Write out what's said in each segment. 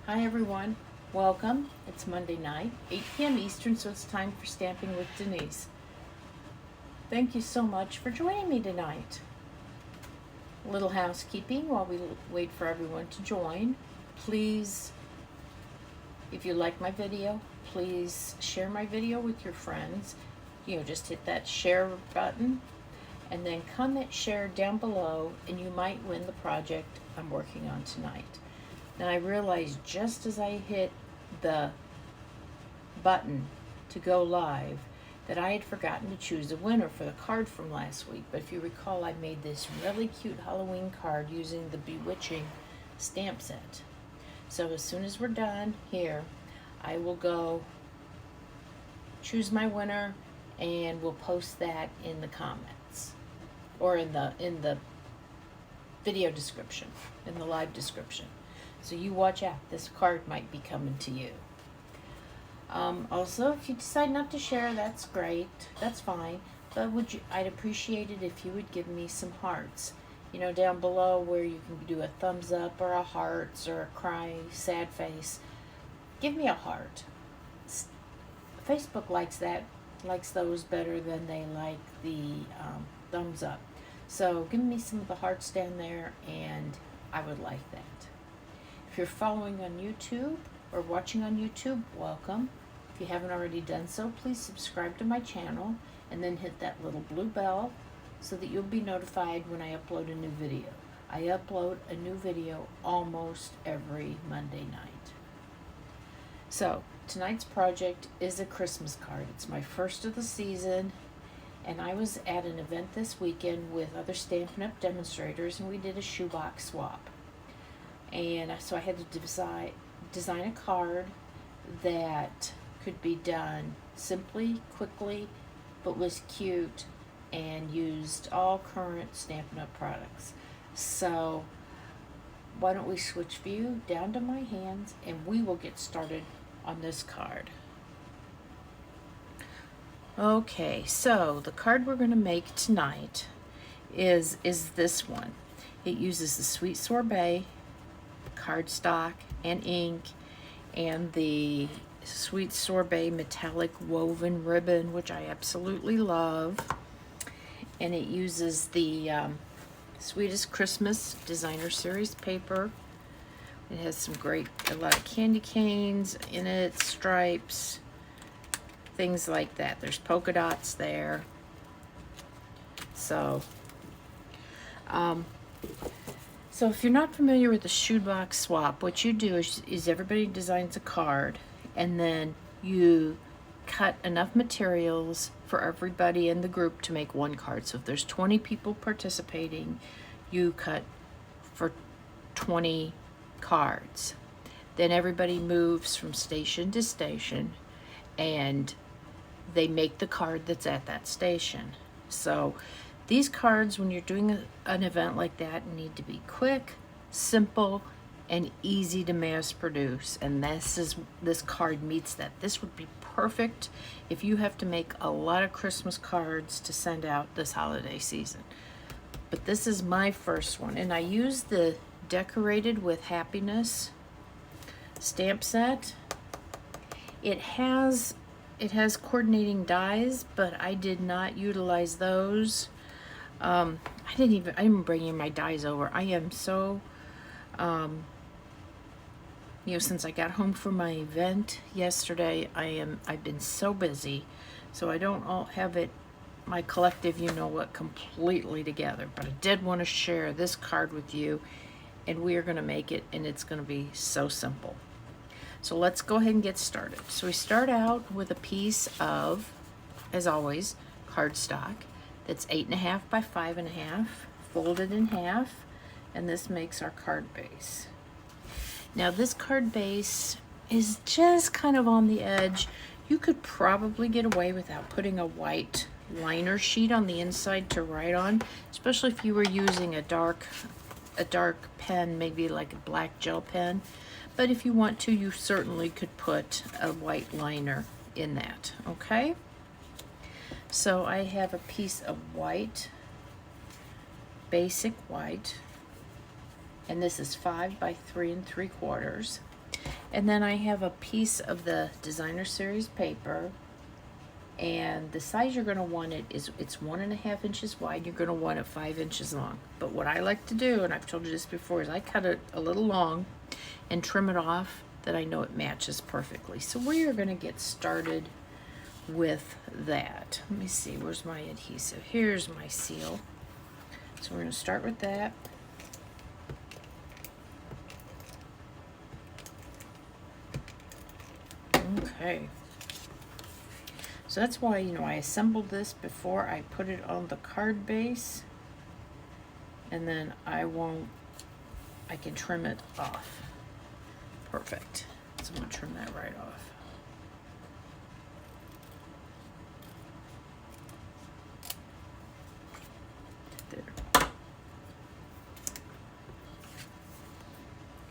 Hi everyone, welcome. It's Monday night, 8 p.m. Eastern, so it's time for Stamping with Denise. Thank you so much for joining me tonight. A little housekeeping while we wait for everyone to join. Please, if you like my video, please share my video with your friends. Just hit that share button and then comment share down below and you might win the project I'm working on tonight. Now I realized just as I hit the button to go live that I had forgotten to choose a winner for the card from last week. But if you recall, I made this really cute Halloween card using the Bewitching stamp set. So as soon as we're done here, I will go choose my winner and we'll post that in the comments or in the video description, in the live description. So you watch out, this card might be coming to you. Also, if you decide not to share, that's great, that's fine. But I'd appreciate it if you would give me some hearts. Down below where you can do a thumbs up or a hearts or a cry, sad face. Give me a heart. Facebook likes those better than they like the thumbs up. So give me some of the hearts down there and I would like that. If you're following on YouTube or watching on YouTube, welcome. If you haven't already done so, please subscribe to my channel and then hit that little blue bell so that you'll be notified when I upload a new video. I upload a new video almost every Monday night. So tonight's project is a Christmas card. It's my first of the season, and I was at an event this weekend with other Stampin' Up! Demonstrators, and we did a shoebox swap. And so I had to design a card that could be done simply, quickly, but was cute and used all current Stampin' Up! Products. So why don't we switch view down to my hands and we will get started on this card. Okay, so the card we're going to make tonight is this one. It uses the Sweet Sorbet cardstock and ink and the Sweet Sorbet metallic woven ribbon, which I absolutely love, and it uses the Sweetest Christmas designer series paper. It has a lot of candy canes in it, stripes, things like that. There's polka dots there. So So if you're not familiar with the Shoebox Swap, what you do is everybody designs a card and then you cut enough materials for everybody in the group to make one card. So if there's 20 people participating, you cut for 20 cards. Then everybody moves from station to station and they make the card that's at that station. So these cards, when you're doing an event like that, need to be quick, simple, and easy to mass produce. And this card meets that. This would be perfect if you have to make a lot of Christmas cards to send out this holiday season. But this is my first one, and I used the Decorated with Happiness stamp set. It has coordinating dies, but I did not utilize those. I didn't bring in my dies over. I am so, since I got home from my event yesterday, I've been so busy, so I don't have my collective, completely together. But I did want to share this card with you, and we are going to make it, and it's going to be so simple. So let's go ahead and get started. So we start out with a piece of, as always, cardstock. That's 8.5 by 5.5, folded in half, and this makes our card base. Now this card base is just kind of on the edge. You could probably get away without putting a white liner sheet on the inside to write on, especially if you were using a dark pen, maybe like a black gel pen. But if you want to, you certainly could put a white liner in that, okay? So I have a piece of white, basic white, and this is 5 by 3 3/4. And then I have a piece of the designer series paper, and the size you're going to want it is, it's 1.5 inches wide. You're going to want it 5 inches long. But what I like to do, and I've told you this before, is I cut it a little long and trim it off that I know it matches perfectly. So we are going to get started with that. Let me see, where's my adhesive? Here's my seal. So we're going to start with that. Okay. So that's why, you know, I assembled this before I put it on the card base, and then I can trim it off. Perfect. So I'm going to trim that right off.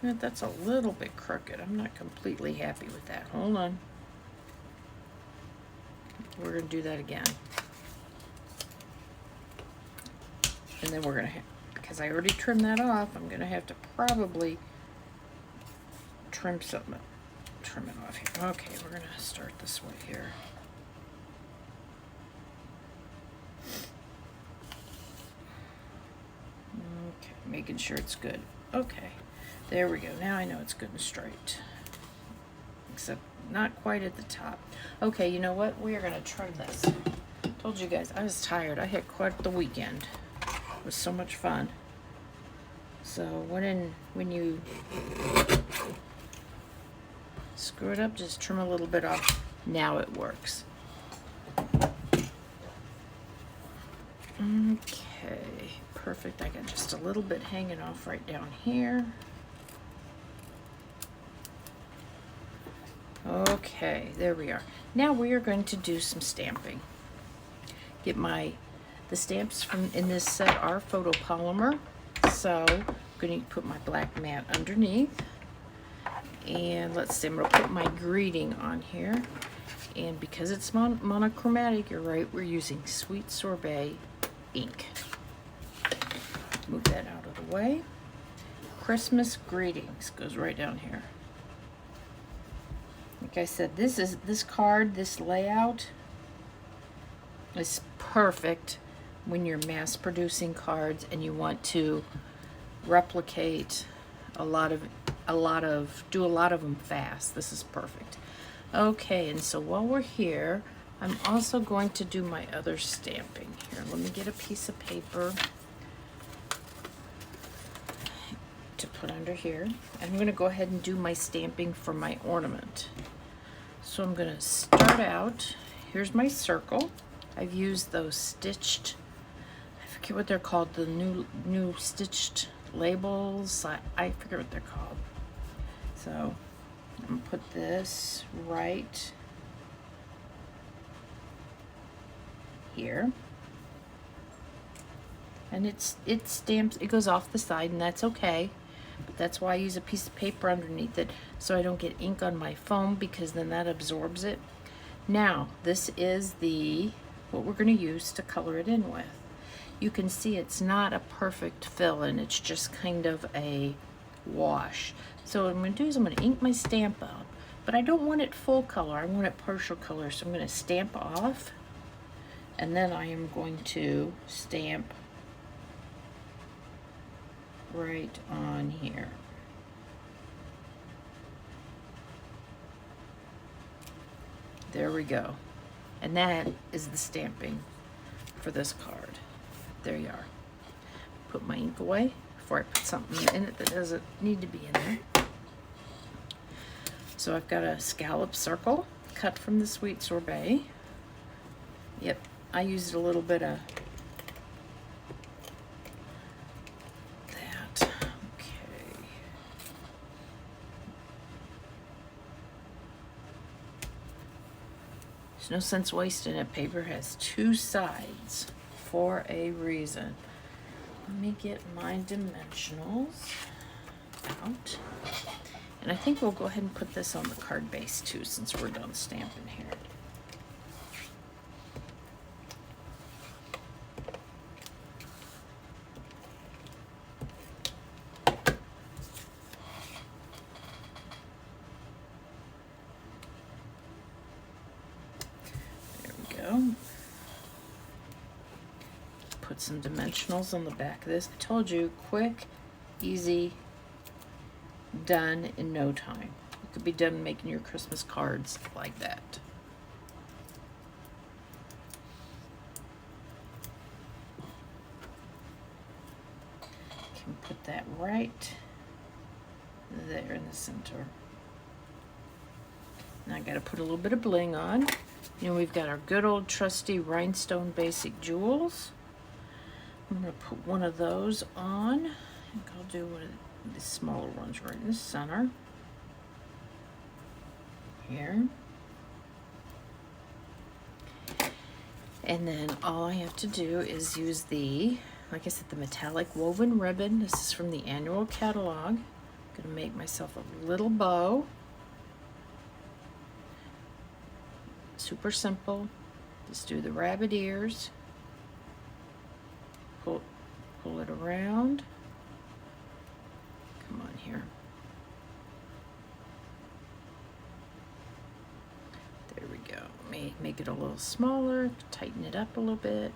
There. That's a little bit crooked. I'm not completely happy with that. Hold on. We're going to do that again. And then we're going to, because I already trimmed that off, I'm going to have to probably trim it off here. Okay, we're going to start this way here. Okay, making sure it's good. Okay, there we go. Now I know it's good and straight. Except not quite at the top. Okay, you know what? We are going to trim this. Told you guys, I was tired. I had quite the weekend. It was so much fun. So when you screw it up, just trim a little bit off. Now it works. Okay, perfect. I got just a little bit hanging off right down here. Okay, there we are. Now we are going to do some stamping. Get the stamps from in this set are photopolymer, so I'm going to put my black mat underneath. And let's see, I'm going to put my greeting on here. And because it's monochromatic, you're right, we're using Sweet Sorbet ink. Move that out of the way. Christmas greetings goes right down here. Like I said, this card, this layout is perfect when you're mass producing cards and you want to replicate do a lot of them fast. This is perfect. Okay, and so while we're here, I'm also going to do my other stamping here. Let me get a piece of paper to put under here. And I'm going to go ahead and do my stamping for my ornament. So I'm going to start out, here's my circle. I've used those stitched, I forget what they're called, the new stitched labels. I forget what they're called. So I'm going to put this right here. And it stamps, it goes off the side, and that's okay. But that's why I use a piece of paper underneath it, so I don't get ink on my foam, because then that absorbs it. Now, this is what we're going to use to color it in with. You can see it's not a perfect fill, and it's just kind of a wash. So what I'm going to do is I'm going to ink my stamp out, but I don't want it full color, I want it partial color. So I'm going to stamp off, and then I am going to stamp right on here. There we go. And that is the stamping for this card. There you are. Put my ink away before I put something in it that doesn't need to be in there. So I've got a scallop circle cut from the Sweet Sorbet. Yep, I used a little bit of that. Okay. There's no sense wasting it. Paper has two sides for a reason. Let me get my dimensionals out. And I think we'll go ahead and put this on the card base too, since we're done stamping here. put some dimensionals on the back of this. I told you, quick, easy, done in no time. You could be done making your Christmas cards like that. Can put that right there in the center. Now I got to put a little bit of bling on. You know, we've got our good old trusty Rhinestone Basic Jewels. I'm going to put one of those on. I think I'll do one of the smaller ones right in the center. Here. And then all I have to do is use the, like I said, the metallic woven ribbon. This is from the annual catalog. I'm going to make myself a little bow. Super simple. Just do the rabbit ears. Pull it around. Come on here. There we go. Make it a little smaller. Tighten it up a little bit.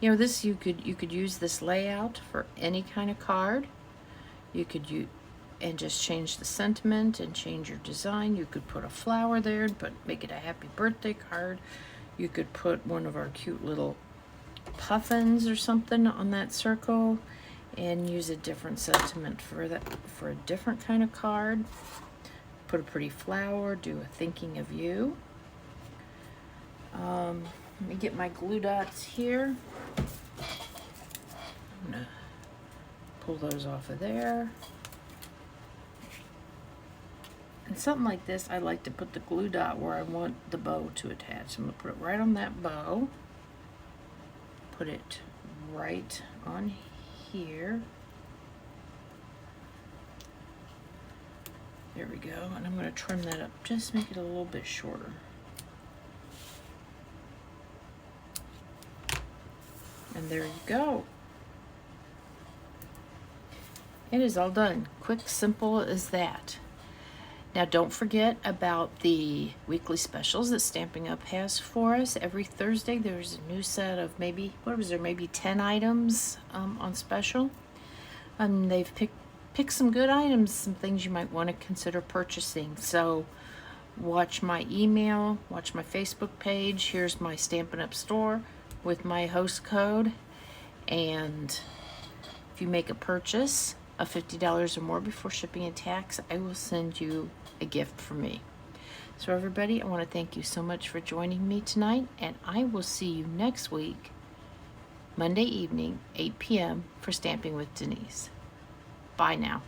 You know, this you could use this layout for any kind of card. You could use and just change the sentiment and change your design. You could put a flower there, but make it a happy birthday card. You could put one of our cute little puffins or something on that circle and use a different sentiment for that, for a different kind of card. Put a pretty flower, do a thinking of you. Let me get my glue dots here. I'm gonna pull those off of there. And something like this, I like to put the glue dot where I want the bow to attach. I'm going to put it right on that bow. Put it right on here. There we go. And I'm going to trim that up. Just make it a little bit shorter. And there you go. It is all done. Quick, simple as that. Now don't forget about the weekly specials that Stampin' Up! Has for us. Every Thursday there's a new set of maybe 10 items on special. They've picked some good items, some things you might want to consider purchasing. So watch my email, watch my Facebook page. Here's my Stampin' Up! Store with my host code. And if you make a purchase of $50 or more before shipping and tax, I will send you a gift from me. So everybody, I want to thank you so much for joining me tonight, and I will see you next week, Monday evening, 8 p.m. for Stamping with Denise. Bye now.